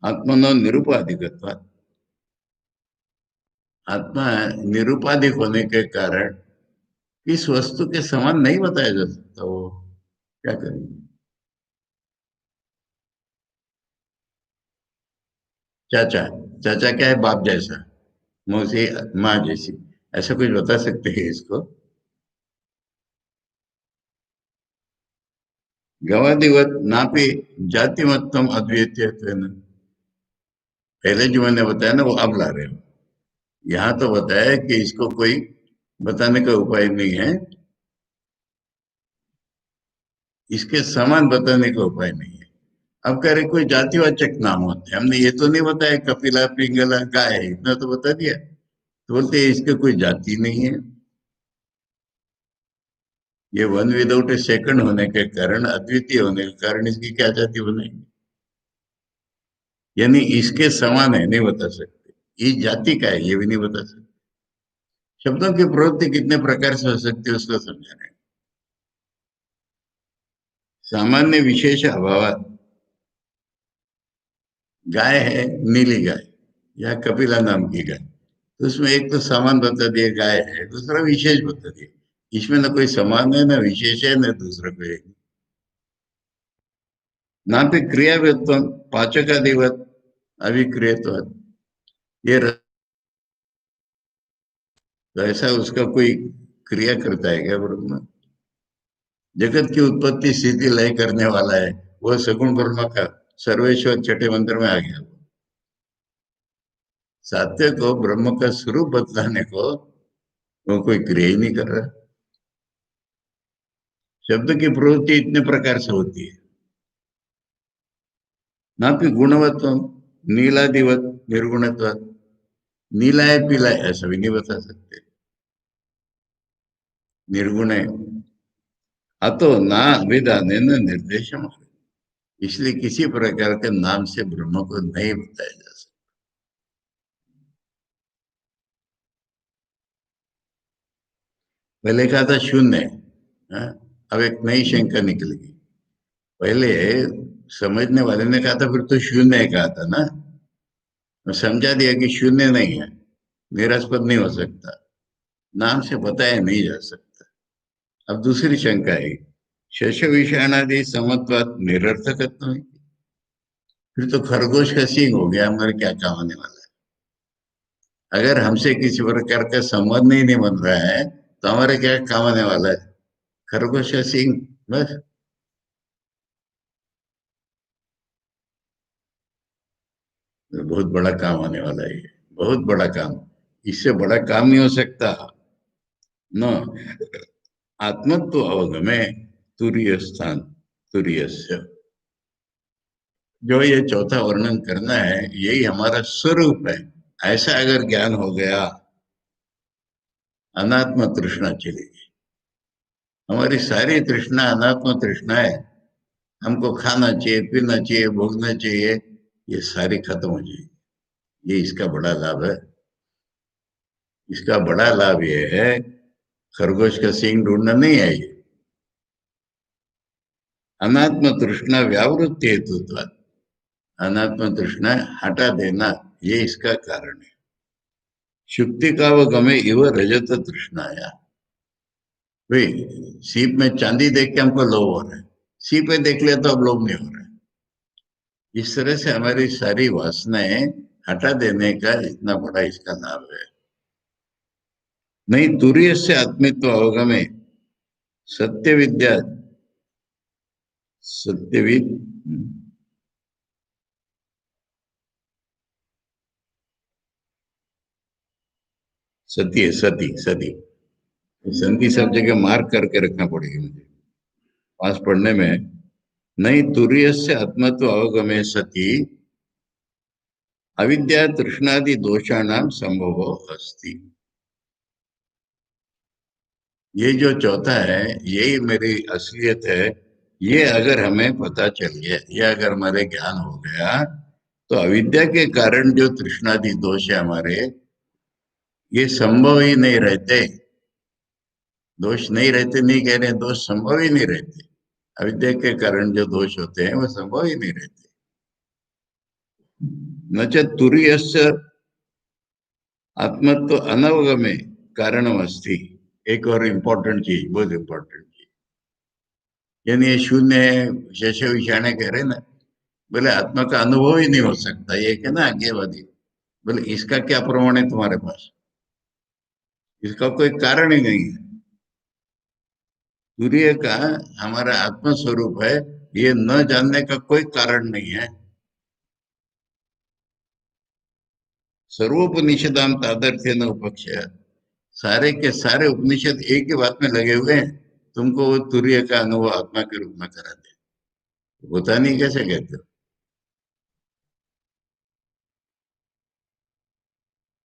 आत्मनो निरुपाधिकत्व, आत्मा निरुपाधिक होने के कारण इस वस्तु के समान नहीं बताया जा सकता, वो क्या करेंगे? चाचा, चाचा क्या है? बाप जैसा, मौसी माँ जैसी, ऐसा कुछ बता सकते हैं इसको? गवादिवत नापि जाति मतम अद्वितीय, पहले जो मैंने बताया ना वो अब ला रहे हो। यहाँ तो बताया कि इसको कोई बताने का उपाय नहीं है, इसके समान बताने का उपाय नहीं है। अब कह रहे कोई जातिवाचक नाम होते हैं, हमने ये तो नहीं बताया कपिला पिंगला गाय है, इतना तो बता दिया, तो बोलते हैं इसके कोई जाति नहीं है। ये वन विदाउट ए सेकंड होने के कारण, अद्वितीय होने के कारण इसकी क्या जाति बनेगी? यानी इसके समान है नहीं बता सकते, इस जाति का है ये भी नहीं बता सकते। शब्दों की प्रवृत्ति कितने प्रकार से हो सकती है उसको समझा रहे हैं। सामान्य विशेष अभाव, गाय है, नीली गाय या कपिला नाम की गाय, तो उसमें एक तो सामान बता दिया गाय है, दूसरा विशेष बता दिया। इसमें ना कोई समान है, ना विशेष है, ना दूसरा कोई है। ना पे क्रिया व्युत्पन्न, पाचकादिवत, अभिक्रियत्व, ये तो ऐसा उसका कोई क्रिया करता है क्या ब्रह्म? जगत की उत्पत्ति स्थिति लय करने वाला है, वो सगुण ब्रह्म का सर्वेश्वर छठे मंत्र में आ गया। सात्य को ब्रह्म का स्वरूप बतलाने को वो कोई क्रिया ही नहीं कर रहा। शब्द की प्रवृत्ति इतने प्रकार से होती है। ना भी गुणवत्व, नीलादिवत, निर्गुणत्व, नीला है पीला है ऐसा भी नहीं बता सकते, निर्गुण है। अतो ना विधान न निर्देशम, इसलिए किसी प्रकार के नाम से ब्रह्म को नहीं बताया जा सकता। पहले कहा था शून्य, हाँ? अब एक नई शंका निकलेगी। पहले समझने वाले ने कहा था फिर तो शून्य कहा था ना, मैं समझा दिया कि शून्य नहीं है, निरास्पद नहीं हो सकता, नाम से बताया नहीं जा सकता। अब दूसरी शंका है, शश विषाणादि समत्वात निरर्थकत्व है, फिर तो खरगोश का सींग हो गया, हमारे क्या काम आने वाला है? अगर हमसे किसी प्रकार का संबंध ही नहीं बन रहा है तो हमारे क्या काम आने वाला है? खरगोश का सींग, बस। बहुत बड़ा काम आने वाला है ये, बहुत बड़ा काम, इससे बड़ा काम नहीं हो सकता। न आत्मत्व अवगमे तुरीय स्थान, तुरीय, जो ये चौथा वर्णन करना है यही हमारा स्वरूप है, ऐसा अगर ज्ञान हो गया, अनात्म तृष्णा चलेगी। हमारी सारी तृष्णा अनात्म तृष्णा है, हमको खाना चाहिए, पीना चाहिए, भोगना चाहिए, ये सारी खत्म हो जाएगी। ये इसका बड़ा लाभ है। इसका बड़ा लाभ ये है, खरगोश का सींग ढूंढना नहीं है ये, अनात्म तृष्णा व्यावृत्ति हेतु, अनात्म तृष्णा हटा देना, ये इसका कारण है। शुक्ति का वो गमे इव रजत तृष्णाया, भाई सीप में चांदी देख के हमको लोभ हो रहा है, सीप पे देख लिया तो अब लोभ नहीं हो रहा है। इस तरह से हमारी सारी वासनाएं हटा देने का इतना बड़ा इसका लाभ है। नहीं तुरीय से आत्मित्व अवगमे सत्य विद्या, सत्यविद, सती है, सती सती, संधि सब जगह मार्क करके रखना पड़ेगी मुझे पास पढ़ने में। नहीं तुरीय से आत्मत्व अवगमे सती अविद्या तृष्णादि दोषाणाम संभव अस्ति। ये जो चौथा है यही मेरी असलियत है, ये अगर हमें पता चल गया, ये अगर हमारे ज्ञान हो गया, तो अविद्या के कारण जो तृष्णादि दोष है हमारे, ये संभव ही नहीं रहते। दोष नहीं रहते नहीं कह रहे, दोष संभव ही नहीं रहते। अविद्या के कारण जो दोष होते हैं वो संभव ही नहीं रहते। न च तुरीयस्य आत्मत्व अनवगमे कारणम अस्ति। एक और इम्पोर्टेंट चीज, बहुत इम्पोर्टेंट चीज, यानी ये शून्य है, शेष विषाणे कह रहे ना, बोले आत्मा का अनुभव ही नहीं हो सकता, ये क्या ना आज्ञावादी, बोले इसका क्या प्रमाण है तुम्हारे पास? इसका कोई कारण ही नहीं है। सूर्य का हमारा आत्म स्वरूप है, ये न जानने का कोई कारण नहीं है। सर्वोपनिषदाम तादर्थ्य न उपक्षय, सारे के सारे उपनिषद एक ही बात में लगे हुए हैं, तुमको वो तुर्य का अनुभव आत्मा के रूप में कराते, होता नहीं कैसे कहते हो?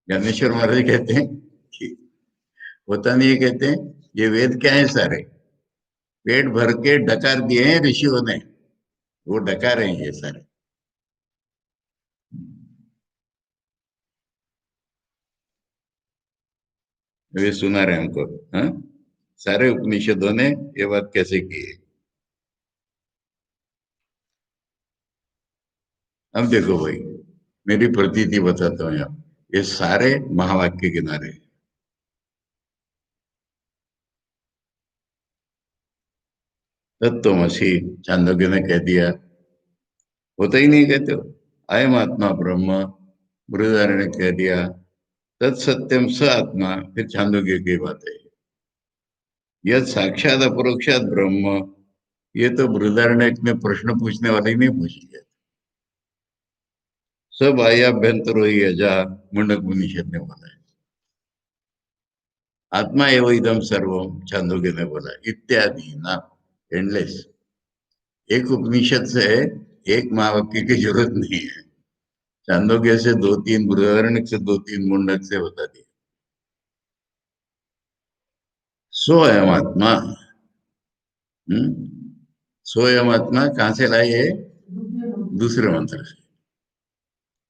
ज्ञानेश्वर महाराज कहते हैं कि होता नहीं है, कहते हैं ये वेद क्या है सारे, पेट भर के डकार दिए हैं ऋषियों ने, वो डकार हैं ये सारे। अभी सुना रहे हमको। हाँ, सारे उपनिषदों ने ये बात कैसे की है। अब देखो भाई, मेरी प्रतीति बताता हूँ यहाँ, ये सारे महावाक्य किनारे। तत्वमसी, चांदोग्य ने कह दिया, होता ही नहीं कहते हो। अयम आत्मा ब्रह्म, बृहदारण्य ने कह दिया। तत्सत्यम स आत्मा, फिर छांदोग्य की बात है। यह साक्षात अपरोक्षात ब्रह्म, ये तो बृहदारण्य में प्रश्न पूछने वाले ही नहीं पूछ लिया। सब आयाभ्यंतरो ही अजा, मुंडक उपनिषद ने बोला है। आत्मा एवं इदम सर्वम, छांदोग्य ने बोला, इत्यादि ना, एंडलेस। एक उपनिषद से एक महावाक्य की जरूरत नहीं है। छांदोग्य से दो तीन, बृहदारण्य से दो तीन, मुंडक से बता दिया। सो अयम आत्मा। सो अयम आत्मा कहां से लाई है? दूसरे मंत्र से।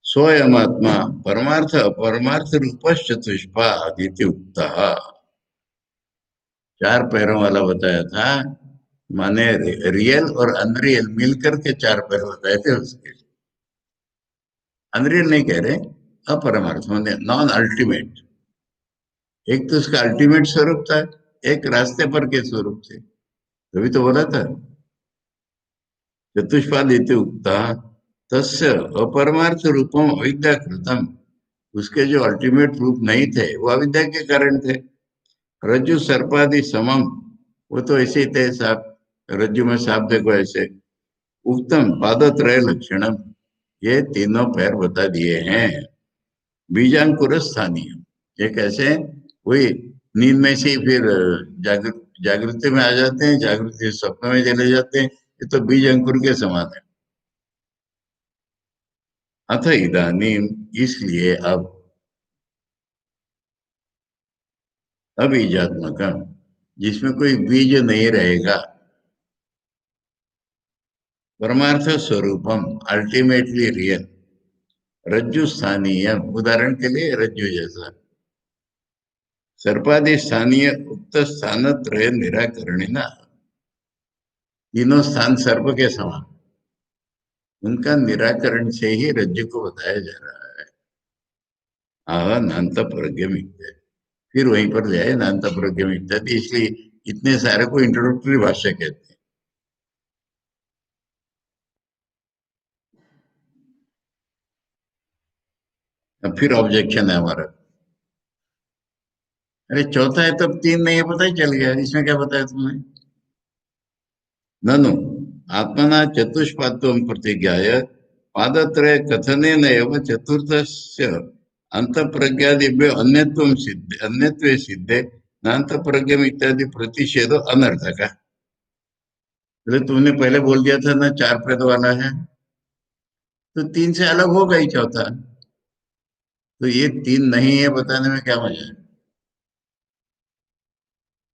सो अयम आत्मा परमार्थ अपरमार्थ रूप चतुष्पाद इति उक्तः। चार पैरों वाला बताया था, माने रियल और अनरियल मिलकर के चार पैर बताए थे उसके। अनरियल नहीं कह रहे, अपरमार्थ माने नॉन अल्टीमेट। एक तो उसका अल्टीमेट स्वरूप था, एक रास्ते पर के स्वरूप थे, तभी तो बोला था चतुष्पाद इति उक्ता। तस्य अपरमार्थ रूपम अविद्या कृतम, उसके जो अल्टीमेट रूप नहीं थे वो अविद्या के कारण थे। रज्जु सर्पादि समम, वो तो ऐसे ही थे सांप, रज्जु में सांप देखो ऐसे। उत्तम पादत्रय लक्षणम, ये तीनों पैर बता दिए हैं। बीजांकुर स्थानीय, ये कैसे? वही नींद में से ही फिर जागृति में आ जाते हैं, जागृति से स्वप्न में चले जाते हैं, ये तो बीज अंकुर के समान है। अथ इदानीम, इसलिए अब बीजात्मक, जिसमें कोई बीज नहीं रहेगा, परमार्थ स्वरूपम अल्टीमेटली रियल, रज्जु स्थानीय, उदाहरण के लिए रज्जु जैसा। सर्पादि स्थानीय उक्त स्थान त्रय निराकरण ना, तीनों स्थान सर्प के समान, उनका निराकरण से ही रज्जु को बताया जा रहा है। आह नान्त प्रज्ञ मिथ्या, फिर वहीं पर जाए नान्त प्रज्ञ मिथ्या, इसलिए इतने सारे को इंट्रोडक्टरी भाष्य कहते हैं। अब फिर ऑब्जेक्शन है हमारा, अरे चौथा है तब तीन नहीं है, पता ही चल गया, इसमें क्या बताया तुमने? ननु आत्मना चतुष्पाद्यं प्रतिज्ञाय पादत्रय कथनेन एव चतुर्थस्य अंतःप्रज्ञादिभ्यो अन्यत्वं सिद्धे, अन्यत्वे सिद्धे नान्तप्रज्ञम इत्यादि प्रतिषेधो अनर्थक है। बोले तुमने पहले बोल दिया था ना चार पैद वाला है, तो तीन से अलग होगा ही चौथा, तो ये तीन नहीं है बताने में क्या मजा है?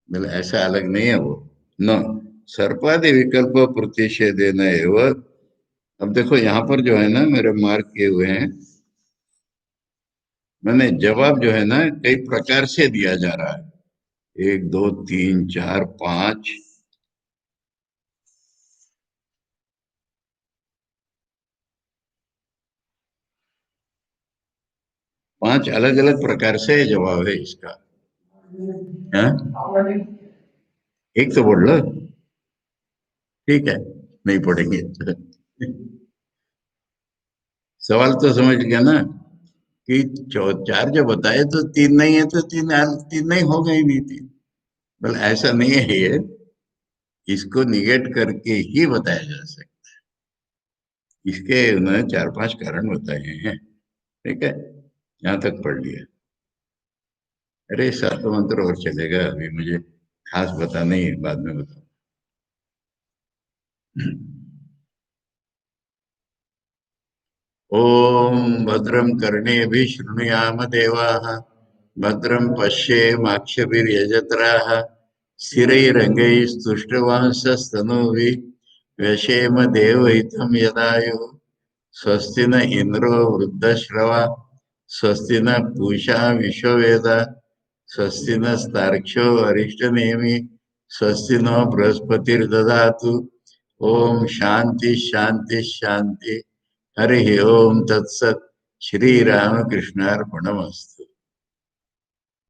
बोले ऐसा अलग नहीं है वो। न सर्पादि विकल्प प्रतिषेधेन एव, अब देखो यहाँ पर जो है ना मेरे मार्क किए हुए हैं, मैंने जवाब जो है ना कई प्रकार से दिया जा रहा है, एक दो तीन चार पांच, पांच अलग अलग प्रकार से जवाब है इसका। है? एक तो बोल लो, ठीक है, नहीं पढ़ेंगे। सवाल तो समझ गया ना, कि चार जो बताए तो तीन नहीं है, तो तीन तीन नहीं होगा ही नहीं तीन। बोले ऐसा नहीं है ये, इसको निगेट करके ही बताया जा सकता है। इसके उन्होंने चार पांच कारण बताए हैं, ठीक है, यहाँ तक पढ़ लिया। अरे सातों मंत्र और चलेगा, अभी मुझे खास बताना ही है, बाद में बताऊं। ओम भद्रम कर्णेभिः शृणुयाम देवाः, भद्रम पश्येमाक्षभिर्यजत्राः, स्थिरैरङ्गैस्तुष्टुवांसस्तनूभिः, व्यशेम देवहितं यदायुः। स्वस्ति न इंद्रो वृद्धश्रवा, स्वस्ति न पूषा विश्ववेदा, स्वस्ति नस्तार्क्ष्यो अरिष्टनेमि स्वस्ति नो बृहस्पतिर्दधातु ओम शांति शांति शांति हरि ओम तत्सत श्री रामकृष्णार्पणमस्तु।